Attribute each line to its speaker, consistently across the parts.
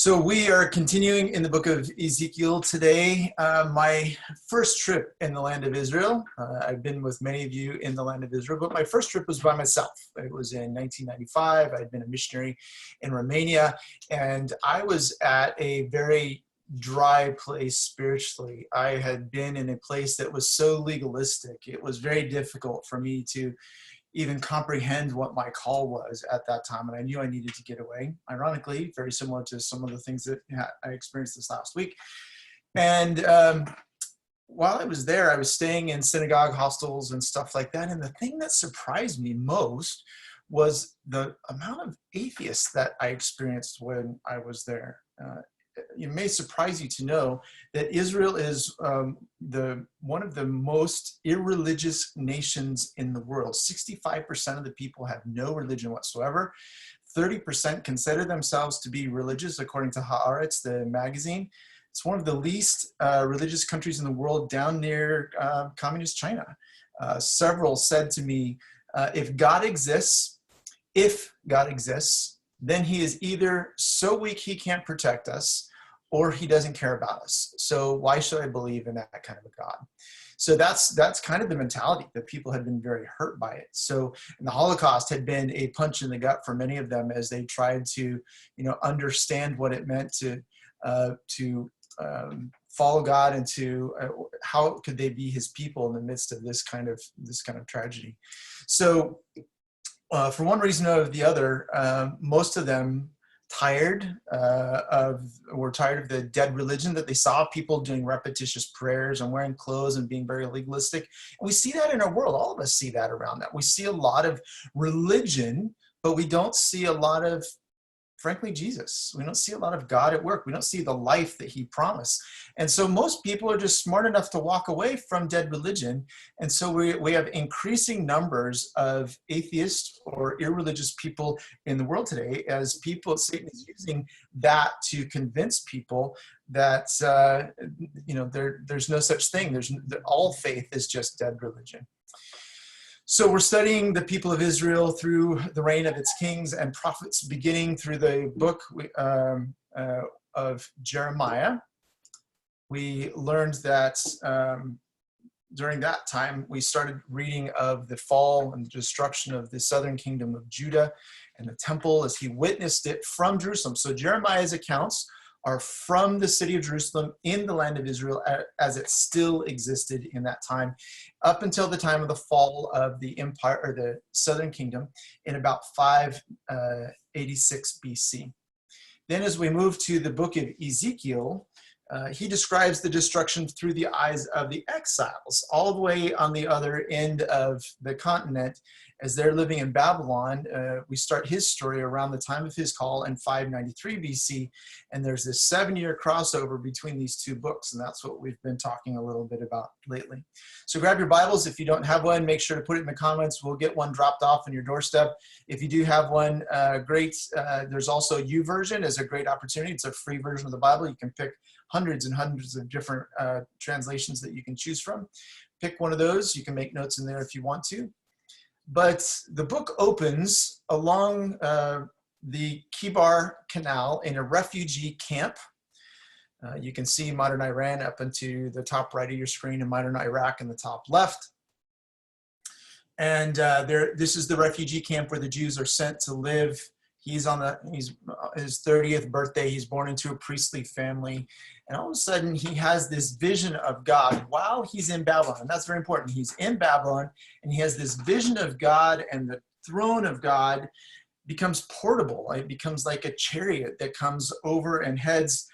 Speaker 1: So we are continuing in the book of Ezekiel today. My first trip in the land of Israel. I've been with many of you in the land of Israel, but my first trip was by myself. It was in 1995. I'd been a missionary in Romania, and I was at a very dry place spiritually. I had been in a place that was so legalistic. It was very difficult for me to even comprehend what my call was at that time. And I knew I needed to get away. Ironically, very similar to some of the things that I experienced this last week. And while I was there, I was staying in synagogue hostels and stuff like that. And the thing that surprised me most was the amount of atheists that I experienced when I was there. It may surprise you to know that Israel is one of the most irreligious nations in the world. 65% of the people have no religion whatsoever. 30% consider themselves to be religious, according to Haaretz, the magazine. It's one of the least religious countries in the world, down near communist China. Several said to me, if God exists, then he is either so weak he can't protect us, or he doesn't care about us. So why should I believe in that kind of a God? So that's kind of the mentality that people had been very hurt by it. So the Holocaust had been a punch in the gut for many of them as they tried to, understand what it meant to follow God and to how could they be his people in the midst of this kind of tragedy. So for one reason or the other, most of them were tired of the dead religion that they saw, people doing repetitious prayers and wearing clothes and being very legalistic. And we see that in our world. All of us see that around that. We see a lot of religion, but we don't see a lot of, frankly, Jesus. We don't see a lot of God at work. We don't see the life that he promised. And so most people are just smart enough to walk away from dead religion. And so we have increasing numbers of atheists or irreligious people in the world today, as Satan is using that to convince people that, there's no such thing. All faith is just dead religion. So we're studying the people of Israel through the reign of its kings and prophets, beginning through the book of Jeremiah. We learned that during that time, we started reading of the fall and destruction of the southern kingdom of Judah and the temple as he witnessed it from Jerusalem. So Jeremiah's accounts are from the city of Jerusalem in the land of Israel as it still existed in that time, up until the time of the fall of the empire, or the southern kingdom, in about 586 BC. Then as we move to the book of Ezekiel, he describes the destruction through the eyes of the exiles, all the way on the other end of the continent. As they're living in Babylon, we start his story around the time of his call in 593 BC, and there's this 7-year crossover between these two books, and that's what we've been talking a little bit about lately. So grab your Bibles. If you don't have one, make sure to put it in the comments. We'll get one dropped off on your doorstep. If you do have one, great. There's also YouVersion as a great opportunity. It's a free version of the Bible. You can pick hundreds and hundreds of different translations that you can choose from. Pick one of those. You can make notes in there if you want to. But the book opens along the Kibar Canal in a refugee camp. You can see modern Iran up into the top right of your screen, and modern Iraq in the top left. And this is the refugee camp where the Jews are sent to live. He's his 30th birthday. He's born into a priestly family. And all of a sudden, he has this vision of God while he's in Babylon. And that's very important. He's in Babylon, and he has this vision of God, and the throne of God becomes portable. It becomes like a chariot that comes over and heads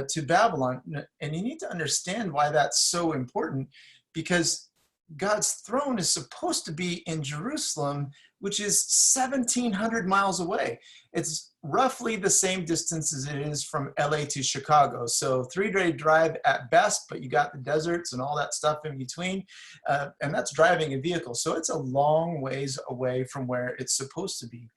Speaker 1: to Babylon. And you need to understand why that's so important, because God's throne is supposed to be in Jerusalem, which is 1,700 miles away. It's roughly the same distance as it is from LA to Chicago. So 3-day drive at best, but you got the deserts and all that stuff in between. And that's driving a vehicle. So it's a long ways away from where it's supposed to be.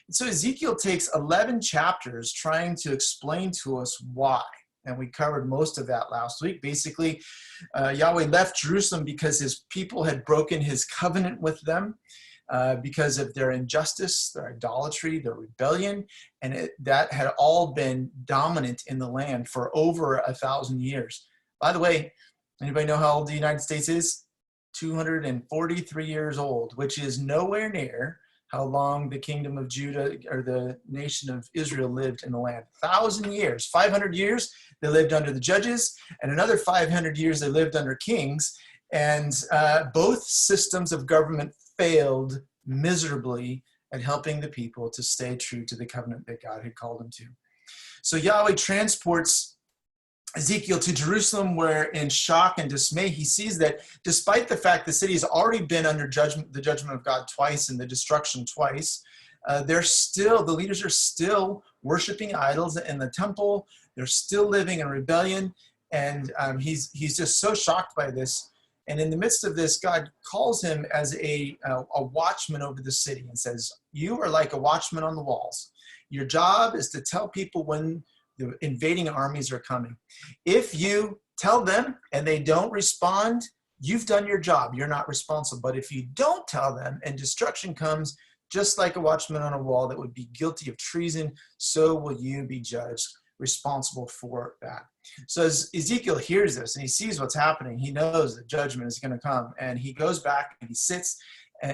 Speaker 1: And so Ezekiel takes 11 chapters trying to explain to us why. And we covered most of that last week. Basically, Yahweh left Jerusalem because his people had broken his covenant with them. because of their injustice, their idolatry, their rebellion, and that had all been dominant in the land for over 1,000 years. By the way, anybody know how old the United States is? 243 years old, which is nowhere near how long the kingdom of Judah or the nation of Israel lived in the land. 1,000 years, 500 years, they lived under the judges, and another 500 years they lived under kings. And both systems of government failed miserably at helping the people to stay true to the covenant that God had called them to. So Yahweh transports Ezekiel to Jerusalem, where in shock and dismay, he sees that despite the fact the city has already been under judgment, the judgment of God twice and the destruction twice, the leaders are still worshiping idols in the temple. They're still living in rebellion. And he's just so shocked by this. And in the midst of this, God calls him as a watchman over the city and says, you are like a watchman on the walls. Your job is to tell people when the invading armies are coming. If you tell them and they don't respond, you've done your job. You're not responsible. But if you don't tell them and destruction comes, just like a watchman on a wall that would be guilty of treason, so will you be judged responsible for that. So as Ezekiel hears this and he sees what's happening, he knows that judgment is going to come. And he goes back and he sits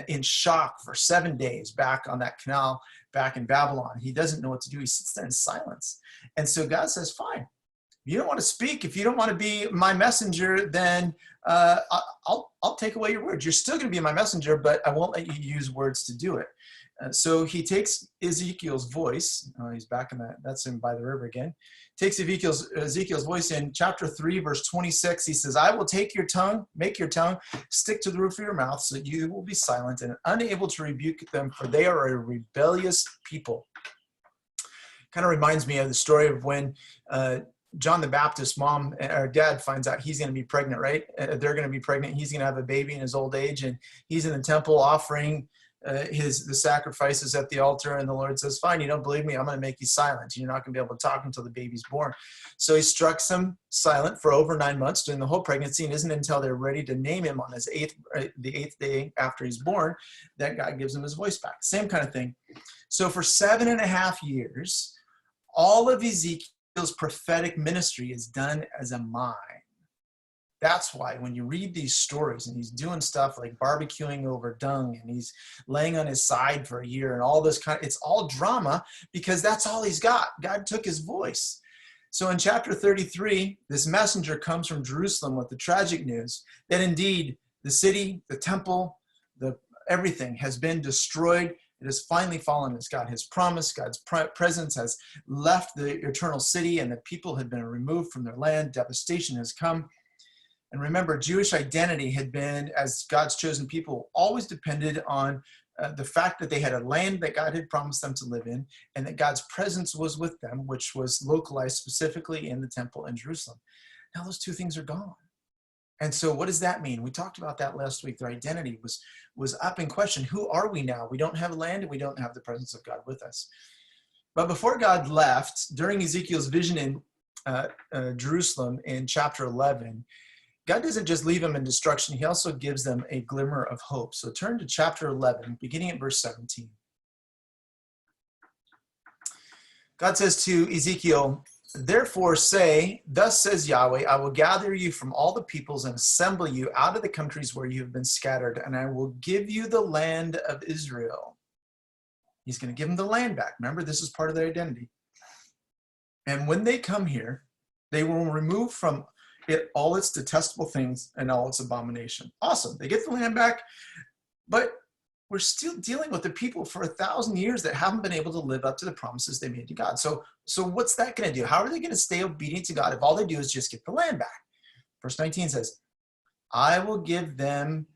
Speaker 1: in shock for 7 days back on that canal back in Babylon. He doesn't know what to do. He sits there in silence. And so God says, fine, if you don't want to speak, if you don't want to be my messenger, then I'll take away your words. You're still going to be my messenger, but I won't let you use words to do it. So he takes Ezekiel's voice. He's back in that's him by the river again. Takes Ezekiel's voice in chapter 3, verse 26. He says, I will make your tongue stick to the roof of your mouth so that you will be silent and unable to rebuke them, for they are a rebellious people. Kind of reminds me of the story of when John the Baptist's mom or dad finds out he's going to be pregnant, right? They're going to be pregnant. He's going to have a baby in his old age, and he's in the temple offering the sacrifices at the altar, and the Lord says, fine, you don't believe me, I'm going to make you silent. You're not going to be able to talk until the baby's born. So he instructs him silent for over 9 months during the whole pregnancy, and isn't until they're ready to name him on the eighth day after he's born that God gives him his voice back. Same kind of thing. So for 7.5 years, all of Ezekiel's prophetic ministry is done as a mime. That's why when you read these stories and he's doing stuff like barbecuing over dung and he's laying on his side for a year and all this it's all drama, because that's all he's got. God took his voice. So in chapter 33, this messenger comes from Jerusalem with the tragic news that indeed the city, the temple, everything has been destroyed. It has finally fallen as God has promised. God's presence has left the eternal city and the people had been removed from their land. Devastation has come. And remember, Jewish identity had been, as God's chosen people, always depended on the fact that they had a land that God had promised them to live in, and that God's presence was with them, which was localized specifically in the temple in Jerusalem. Now those two things are gone. And so what does that mean? We talked about that last week. Their identity was up in question. Who are we now? We don't have land and we don't have the presence of God with us. But before God left, during Ezekiel's vision in Jerusalem in chapter 11, God doesn't just leave them in destruction. He also gives them a glimmer of hope. So turn to chapter 11, beginning at verse 17. God says to Ezekiel, therefore say, thus says Yahweh, I will gather you from all the peoples and assemble you out of the countries where you have been scattered, and I will give you the land of Israel. He's going to give them the land back. Remember, this is part of their identity. And when they come here, they will remove from it all its detestable things and all its abomination. Awesome. They get the land back, but we're still dealing with the people for 1,000 years that haven't been able to live up to the promises they made to God. So what's that going to do? How are they going to stay obedient to God if all they do is just get the land back? Verse 19 says, I will give them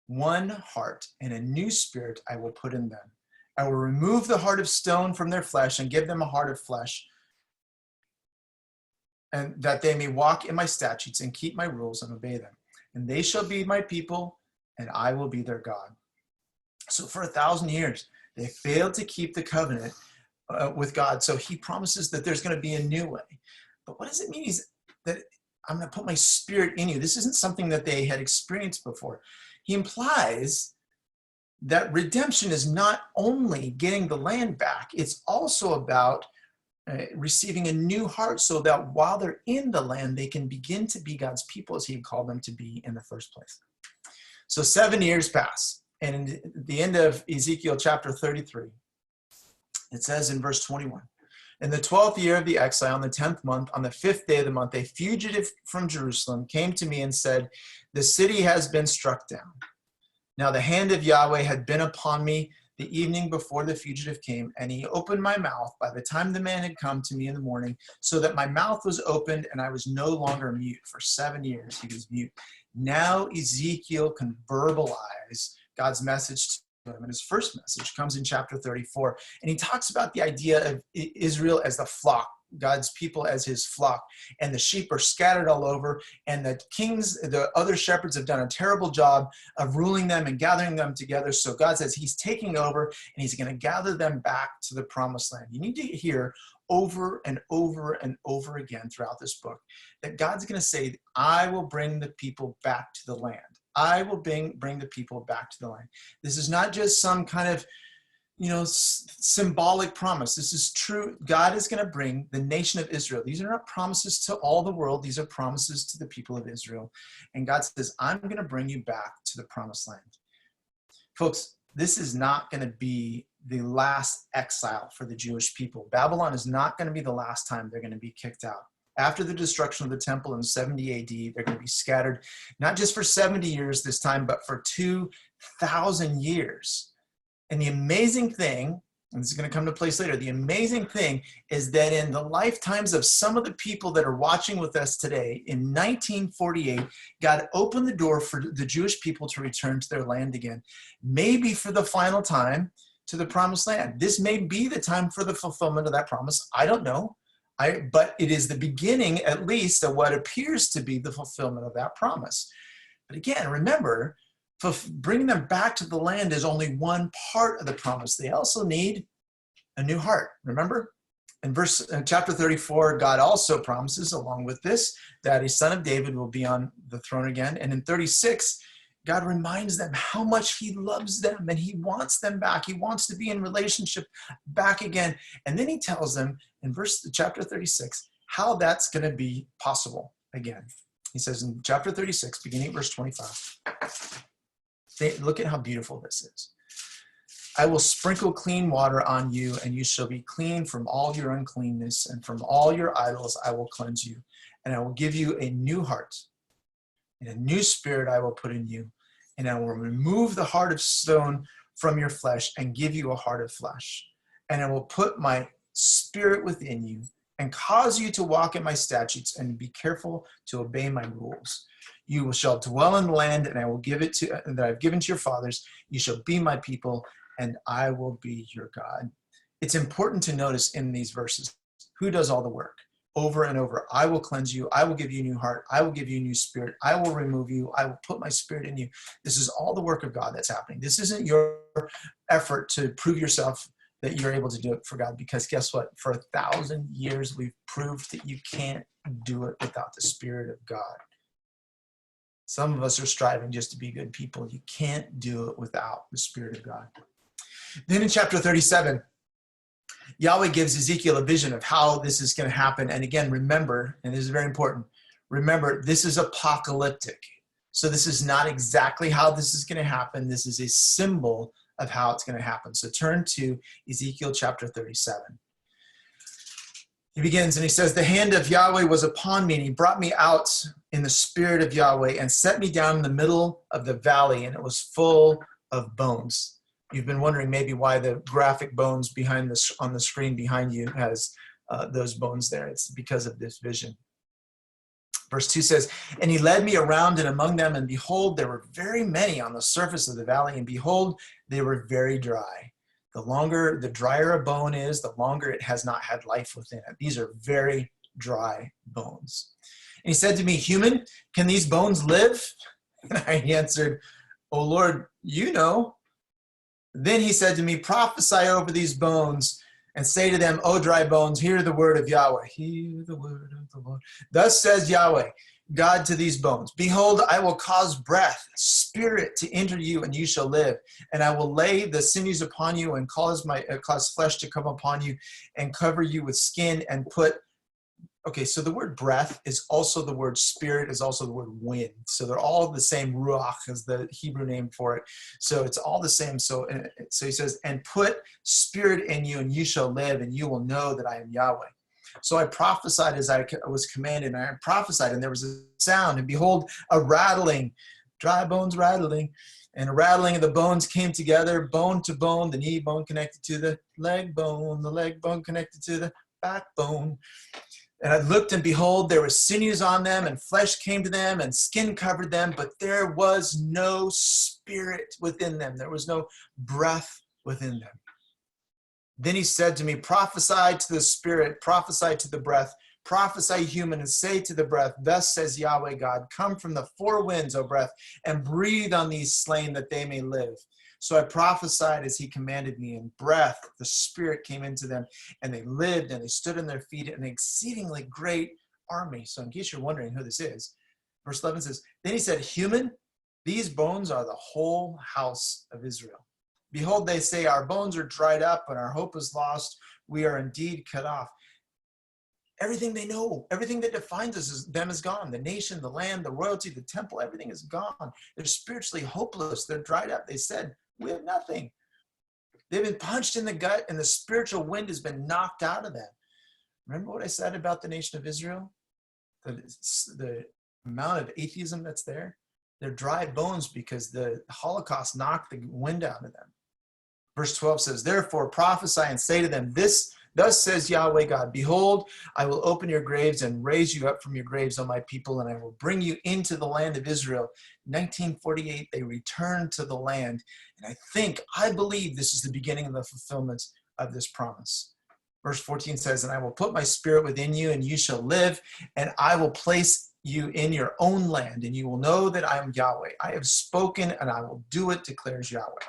Speaker 1: one heart, and a new spirit I will put in them. I will remove the heart of stone from their flesh and give them a heart of flesh, and that they may walk in my statutes and keep my rules and obey them. And they shall be my people, and I will be their God. So for 1,000 years, they failed to keep the covenant with God. So he promises that there's going to be a new way. But what does it mean? That I'm going to put my spirit in you. This isn't something that they had experienced before. He implies that redemption is not only getting the land back, it's also about receiving a new heart so that while they're in the land, they can begin to be God's people as he called them to be in the first place. So 7 years pass, and in the end of Ezekiel chapter 33, it says in verse 21, in the 12th year of the exile, on the 10th month, on the 5th day of the month, a fugitive from Jerusalem came to me and said, the city has been struck down. Now the hand of Yahweh had been upon me the evening before the fugitive came, and he opened my mouth by the time the man had come to me in the morning, so that my mouth was opened and I was no longer mute. For 7 years he was mute. Now Ezekiel can verbalize God's message to him. And his first message comes in chapter 34. And he talks about the idea of Israel as the flock, God's people as his flock. And the sheep are scattered all over. And the kings, the other shepherds have done a terrible job of ruling them and gathering them together. So God says he's taking over and he's going to gather them back to the promised land. You need to hear over and over and over again throughout this book that God's going to say, I will bring the people back to the land. I will bring the people back to the land. This is not just some kind of, symbolic promise. This is true. God is going to bring the nation of Israel. These are not promises to all the world. These are promises to the people of Israel. And God says, I'm going to bring you back to the promised land. Folks, this is not going to be the last exile for the Jewish people. Babylon is not going to be the last time they're going to be kicked out. After the destruction of the temple in 70 AD, they're going to be scattered, not just for 70 years this time, but for 2,000 years. And the amazing thing, and this is going to come to place later, the amazing thing is that in the lifetimes of some of the people that are watching with us today, in 1948, God opened the door for the Jewish people to return to their land again, maybe for the final time to the promised land. This may be the time for the fulfillment of that promise. I don't know. But it is the beginning, at least, of what appears to be the fulfillment of that promise. But again, remember, bringing them back to the land is only one part of the promise. They also need a new heart. Remember? In chapter 34, God also promises, along with this, that a son of David will be on the throne again. And in 36, God reminds them how much he loves them and he wants them back. He wants to be in relationship back again. And then he tells them in chapter 36 how that's going to be possible again. He says in chapter 36, beginning at verse 25, look at how beautiful this is. I will sprinkle clean water on you, and you shall be clean from all your uncleanness, and from all your idols I will cleanse you. And I will give you a new heart, and a new spirit I will put in you. And I will remove the heart of stone from your flesh and give you a heart of flesh. And I will put my spirit within you and cause you to walk in my statutes and be careful to obey my rules. You shall dwell in the land, and I will give it to that I've given to your fathers. You shall be my people, and I will be your God. It's important to notice in these verses who does all the work. Over and over, I will cleanse you. I will give you a new heart. I will give you a new spirit. I will remove you. I will put my spirit in you. This is all the work of God that's happening. This isn't your effort to prove yourself that you're able to do it for God, because guess what? For 1,000 years, we've proved that you can't do it without the Spirit of God. Some of us are striving just to be good people. You can't do it without the Spirit of God. Then in chapter 37, Yahweh gives Ezekiel a vision of how this is going to happen. And again, remember, and this is very important, remember, this is apocalyptic. So this is not exactly how this is going to happen. This is a symbol of how it's going to happen. So turn to Ezekiel chapter 37. He begins and he says, the hand of Yahweh was upon me, and he brought me out in the spirit of Yahweh and set me down in the middle of the valley, and it was full of bones. You've been wondering maybe why the graphic bones behind this on the screen behind you has those bones there. It's because of this vision. Verse 2 says, and he led me around and among them, and behold, there were very many on the surface of the valley, and behold, they were very dry. The drier a bone is, the longer it has not had life within it. These are very dry bones. And he said to me, human, can these bones live? And I answered, O Lord, you know. Then he said to me, prophesy over these bones and say to them, O dry bones, hear the word of Yahweh. Hear the word of the Lord. Thus says Yahweh, God to these bones, behold, I will cause breath, spirit to enter you, and you shall live. And I will lay the sinews upon you and cause flesh to come upon you and cover you with skin and put. Okay, so the word breath is also the word spirit, is also the word wind. So they're all the same. Ruach is the Hebrew name for it. So it's all the same. So he says, and put spirit in you, and you shall live, and you will know that I am Yahweh. So I prophesied as I was commanded, and I prophesied, and there was a sound, and behold, a rattling, dry bones rattling, and a rattling of the bones came together, bone to bone, the knee bone connected to the leg bone connected to the backbone. And I looked, and behold, there were sinews on them, and flesh came to them, and skin covered them, but there was no spirit within them. There was no breath within them. Then he said to me, prophesy to the spirit, prophesy to the breath, prophesy human, and say to the breath, thus says Yahweh God, come from the four winds, O breath, and breathe on these slain that they may live. So I prophesied as he commanded me, and breath, the spirit came into them, and they lived, and they stood on their feet, an exceedingly great army. So in case you're wondering who this is, verse 11 says, then he said, human, these bones are the whole house of Israel. Behold, they say, our bones are dried up, and our hope is lost. We are indeed cut off. Everything they know, everything that defines us them is gone. The nation, the land, the royalty, the temple, everything is gone. They're spiritually hopeless. They're dried up. They said, we have nothing. They've been punched in the gut, and the spiritual wind has been knocked out of them. Remember what I said about the nation of Israel? The amount of atheism that's there? They're dry bones because the Holocaust knocked the wind out of them. Verse 12 says, therefore prophesy and say to them, thus says Yahweh God, behold, I will open your graves and raise you up from your graves, O my people, and I will bring you into the land of Israel. 1948, they returned to the land. And I believe this is the beginning of the fulfillment of this promise. Verse 14 says, and I will put my spirit within you, and you shall live, and I will place you in your own land, and you will know that I am Yahweh. I have spoken, and I will do it, declares Yahweh.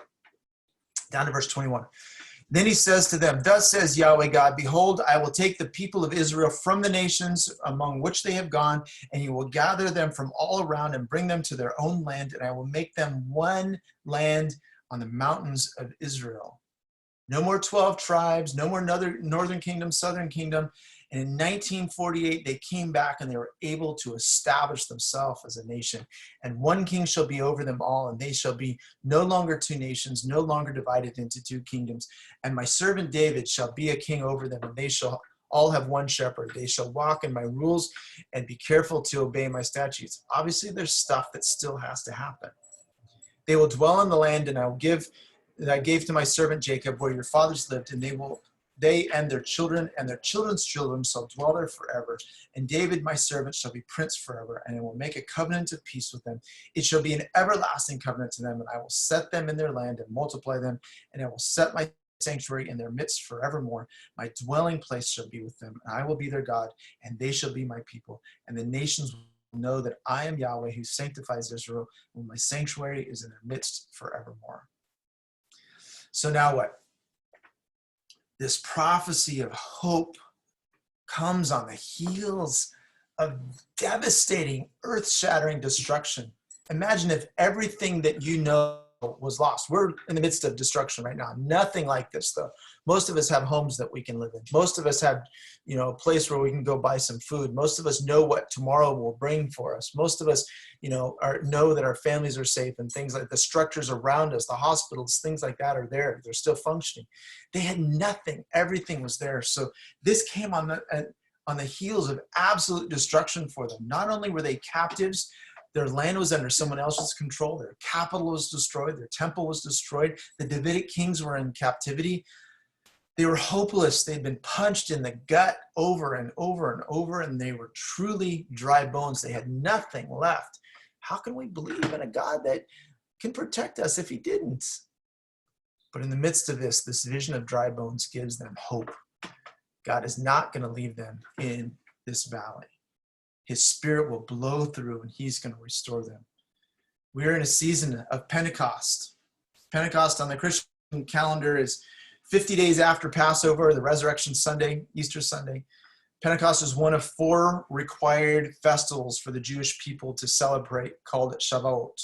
Speaker 1: Down to verse 21. Then he says to them, thus says Yahweh God, behold, I will take the people of Israel from the nations among which they have gone, and you will gather them from all around and bring them to their own land, and I will make them one land on the mountains of Israel. No more 12 tribes, no more northern kingdom, southern kingdom. And in 1948, they came back and they were able to establish themselves as a nation. And one king shall be over them all, and they shall be no longer two nations, no longer divided into two kingdoms. And my servant David shall be a king over them, and they shall all have one shepherd. They shall walk in my rules and be careful to obey my statutes. Obviously, there's stuff that still has to happen. They will dwell in the land, and that I gave to my servant Jacob, where your fathers lived, and they and their children and their children's children shall dwell there forever. And David, my servant, shall be prince forever, and I will make a covenant of peace with them. It shall be an everlasting covenant to them, and I will set them in their land and multiply them, and I will set my sanctuary in their midst forevermore. My dwelling place shall be with them, and I will be their God, and they shall be my people. And the nations will know that I am Yahweh, who sanctifies Israel, and my sanctuary is in their midst forevermore. So now what? This prophecy of hope comes on the heels of devastating, earth-shattering destruction. Imagine if everything that you know was lost. We're in the midst of destruction right now. Nothing like this, though. Most of us have homes that we can live in. Most of us have, a place where we can go buy some food. Most of us know what tomorrow will bring for us. Most of us, know that our families are safe, and things like the structures around us, the hospitals, things like that are there. They're still functioning. They had nothing. Everything was there. So this came on the heels of absolute destruction for them. Not only were they captives, their land was under someone else's control. Their capital was destroyed. Their temple was destroyed. The Davidic kings were in captivity. They were hopeless. They'd been punched in the gut over and over and over, and they were truly dry bones. They had nothing left. How can we believe in a God that can protect us if he didn't? But in the midst of this vision of dry bones gives them hope. God is not going to leave them in this valley. His spirit will blow through, and he's going to restore them. We're in a season of Pentecost. Pentecost on the Christian calendar is 50 days after Passover, the Resurrection Sunday, Easter Sunday, Pentecost is one of 4 required festivals for the Jewish people to celebrate, called Shavuot.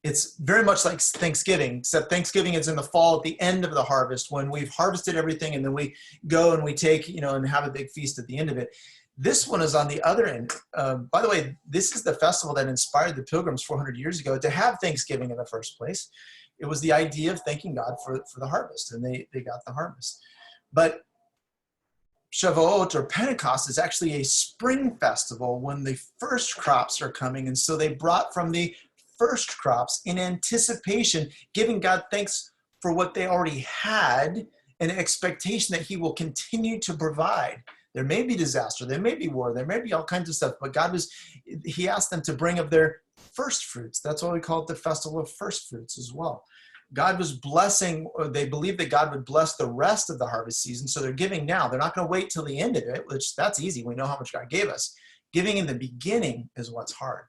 Speaker 1: It's very much like Thanksgiving, except Thanksgiving is in the fall at the end of the harvest when we've harvested everything, and then we go and we take, and have a big feast at the end of it. This one is on the other end. By the way, this is the festival that inspired the Pilgrims 400 years ago to have Thanksgiving in the first place. It was the idea of thanking God for the harvest, and they got the harvest. But Shavuot, or Pentecost, is actually a spring festival when the first crops are coming. And so they brought from the first crops in anticipation, giving God thanks for what they already had, an expectation that he will continue to provide. There may be disaster, there may be war, there may be all kinds of stuff, but he asked them to bring of their first fruits. That's why we call it the Festival of First Fruits as well. God was blessing, they believed that God would bless the rest of the harvest season, so they're giving now. They're not going to wait till the end of it, which that's easy. We know how much God gave us. Giving in the beginning is what's hard.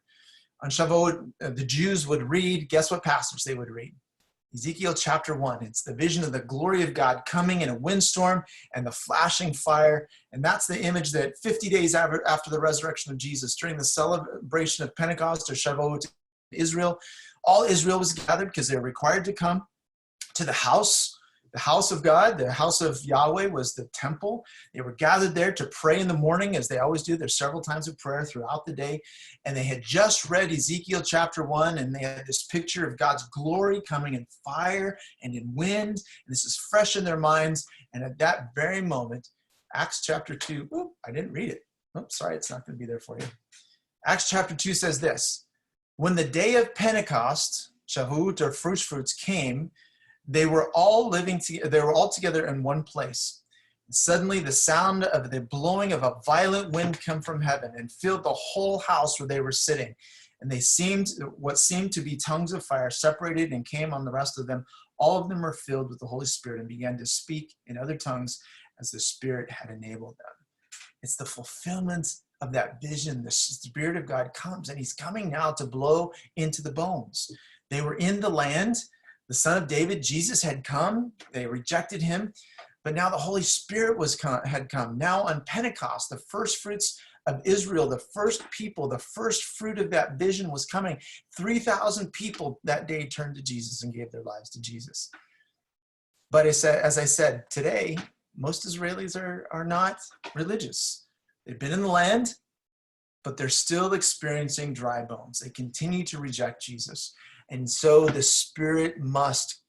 Speaker 1: On Shavuot, the Jews would read, guess what passage they would read? Ezekiel chapter 1. It's the vision of the glory of God coming in a windstorm and the flashing fire. And that's the image that 50 days after the resurrection of Jesus, during the celebration of Pentecost or Shavuot in Israel, all Israel was gathered because they were required to come to the house of God. The house of Yahweh was the temple. They were gathered there to pray in the morning, as they always do. There's several times of prayer throughout the day. And they had just read Ezekiel chapter 1, and they had this picture of God's glory coming in fire and in wind. And this is fresh in their minds. And at that very moment, Acts chapter 2, I didn't read it. Sorry, it's not going to be there for you. Acts chapter 2 says this: when the day of Pentecost, Shavuot or first fruits, came, they were all together in one place. And suddenly the sound of the blowing of a violent wind came from heaven and filled the whole house where they were sitting. And what seemed to be tongues of fire separated and came on the rest of them. All of them were filled with the Holy Spirit and began to speak in other tongues as the Spirit had enabled them. It's the fulfillment of that vision. The Spirit of God comes, and he's coming now to blow into the bones. They were in the land. The Son of David, Jesus, had come. They rejected him, but now the Holy Spirit had come. Now on Pentecost, the first fruits of Israel, the first people, the first fruit of that vision was coming. 3,000 people that day turned to Jesus and gave their lives to Jesus. But as I said, today, most Israelis are not religious. They've been in the land, but they're still experiencing dry bones. They continue to reject Jesus. And so the Spirit must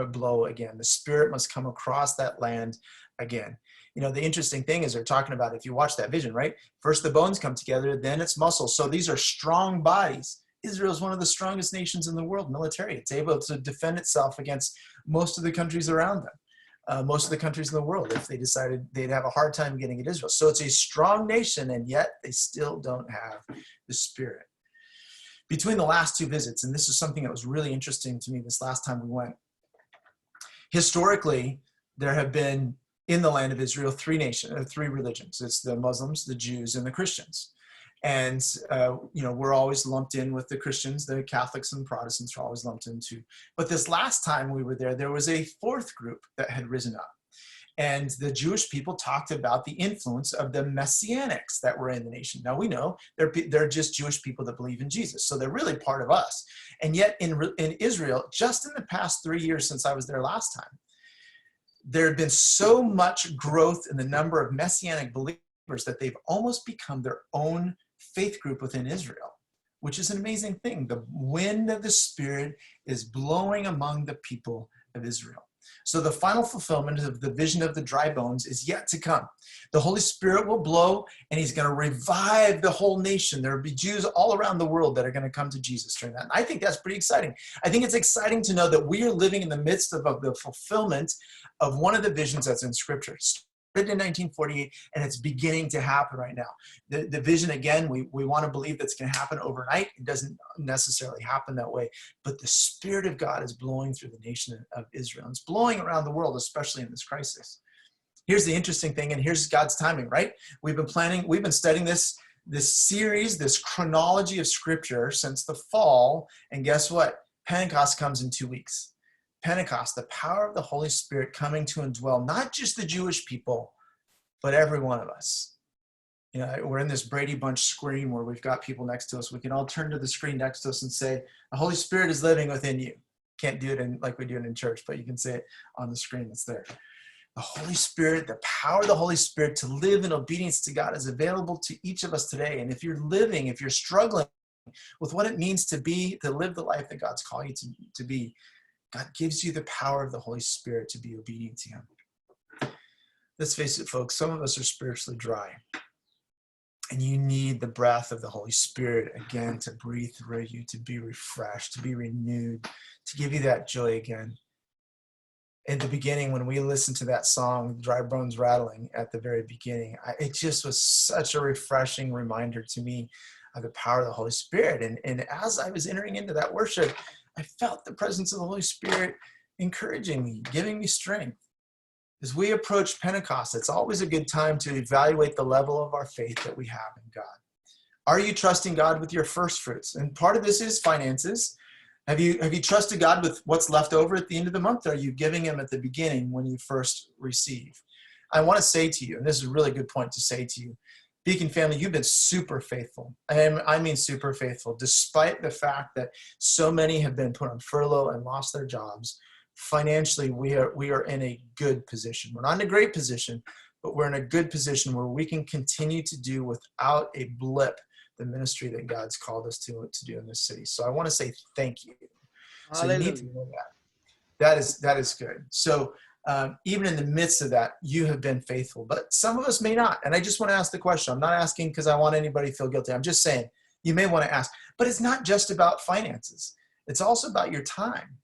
Speaker 1: blow again. The Spirit must come across that land again. The interesting thing is they're talking about, if you watch that vision, right? First the bones come together, then it's muscles. So these are strong bodies. Israel is one of the strongest nations in the world, military. It's able to defend itself against most of the countries around them. Most of the countries in the world, if they decided, they'd have a hard time getting at Israel. So it's a strong nation, and yet they still don't have the Spirit. Between the last 2 visits, and this is something that was really interesting to me this last time we went, historically, there have been, in the land of Israel, 3 religions. It's the Muslims, the Jews, and the Christians. And, we're always lumped in with the Christians. The Catholics and Protestants are always lumped in too. But this last time we were there was a 4th group that had risen up. And the Jewish people talked about the influence of the Messianics that were in the nation. Now we know they're just Jewish people that believe in Jesus. So they're really part of us. And yet in Israel, just in the past 3 years since I was there last time, there had been so much growth in the number of Messianic believers that they've almost become their own faith group within Israel, which is an amazing thing. The wind of the Spirit is blowing among the people of Israel. So the final fulfillment of the vision of the dry bones is yet to come. The Holy Spirit will blow, and he's going to revive the whole nation. There will be Jews all around the world that are going to come to Jesus during that. And I think that's pretty exciting. I think it's exciting to know that we are living in the midst of the fulfillment of one of the visions that's in Scripture. Written in 1948, and it's beginning to happen right now. The vision, again, we want to believe that's going to happen overnight. It doesn't necessarily happen that way, but the Spirit of God is blowing through the nation of Israel. It's blowing around the world, especially in this crisis. Here's the interesting thing, and here's God's timing, right? We've been studying this series, this chronology of Scripture since the fall, and guess what? Pentecost comes in 2 weeks. Pentecost, the power of the Holy Spirit coming to indwell not just the Jewish people, but every one of us. You know, we're in this Brady Bunch screen where we've got people next to us. We can all turn to the screen next to us and say, the Holy Spirit is living within you. Can't do it like we do it in church, but you can say it on the screen that's there. The Holy Spirit, the power of the Holy Spirit to live in obedience to God is available to each of us today. And if you're struggling with what it means to live the life that God's calling you to be, God gives you the power of the Holy Spirit to be obedient to him. Let's face it, folks, some of us are spiritually dry. And you need the breath of the Holy Spirit again to breathe through you, to be refreshed, to be renewed, to give you that joy again. In the beginning, when we listened to that song, Dry Bones Rattling, at the very beginning, it just was such a refreshing reminder to me of the power of the Holy Spirit. And as I was entering into that worship, I felt the presence of the Holy Spirit encouraging me, giving me strength. As we approach Pentecost, it's always a good time to evaluate the level of our faith that we have in God. Are you trusting God with your first fruits? And part of this is finances. Have you trusted God with what's left over at the end of the month? Or are you giving him at the beginning when you first receive? I want to say to you, and this is a really good point to say to you, Beacon family, you've been super faithful. I mean super faithful, despite the fact that so many have been put on furlough and lost their jobs. Financially, we are in a good position. We're not in a great position, but we're in a good position where we can continue to do without a blip the ministry that God's called us to do in this city. So I want to say thank you. So you need to know that. That is good. So even in the midst of that, you have been faithful, but some of us may not. And I just want to ask the question. I'm not asking because I want anybody to feel guilty. I'm just saying you may want to ask, but it's not just about finances. It's also about your time.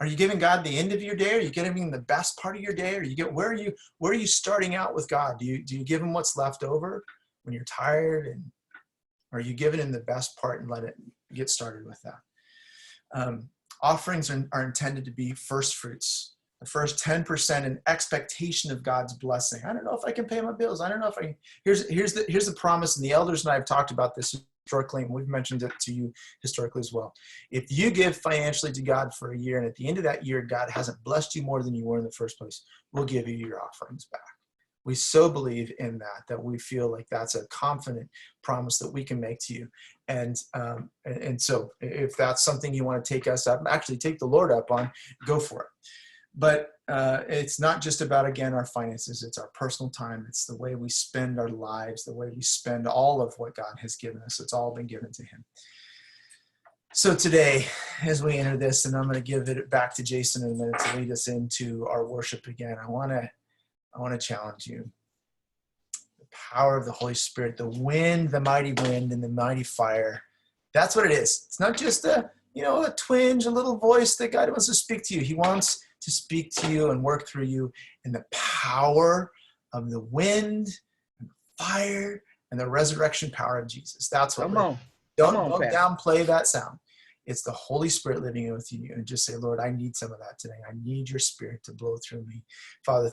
Speaker 1: Are you giving God the end of your day? Are you giving him the best part of your day? Where are you starting out with God? Do you give him what's left over when you're tired? And are you giving him the best part and let it get started with that? Offerings are intended to be first fruits, the first 10% in expectation of God's blessing. I don't know if I can pay my bills. I don't know if I. Here's the promise, and the elders and I have talked about this historically, and we've mentioned it to you historically as well. If you give financially to God for a year, and at the end of that year, God hasn't blessed you more than you were in the first place, we'll give you your offerings back. We so believe in that we feel like that's a confident promise that we can make to you. And so if that's something you want to take us up, actually take the Lord up on, go for it. But it's not just about, again, our finances. It's our personal time. It's the way we spend our lives, the way we spend all of what God has given us. It's all been given to him. So today, as we enter this, and I'm going to give it back to Jason in a minute to lead us into our worship again, I want to challenge you. The power of the Holy Spirit, the wind, the mighty wind, and the mighty fire. That's what it is. It's not just a twinge, a little voice that God wants to speak to you. He wants to speak to you and work through you in the power of the wind and the fire and the resurrection power of Jesus. That's what don't downplay that sound. It's the Holy Spirit living in with you, and just say, Lord, I need some of that today. I need your Spirit to blow through me. Father,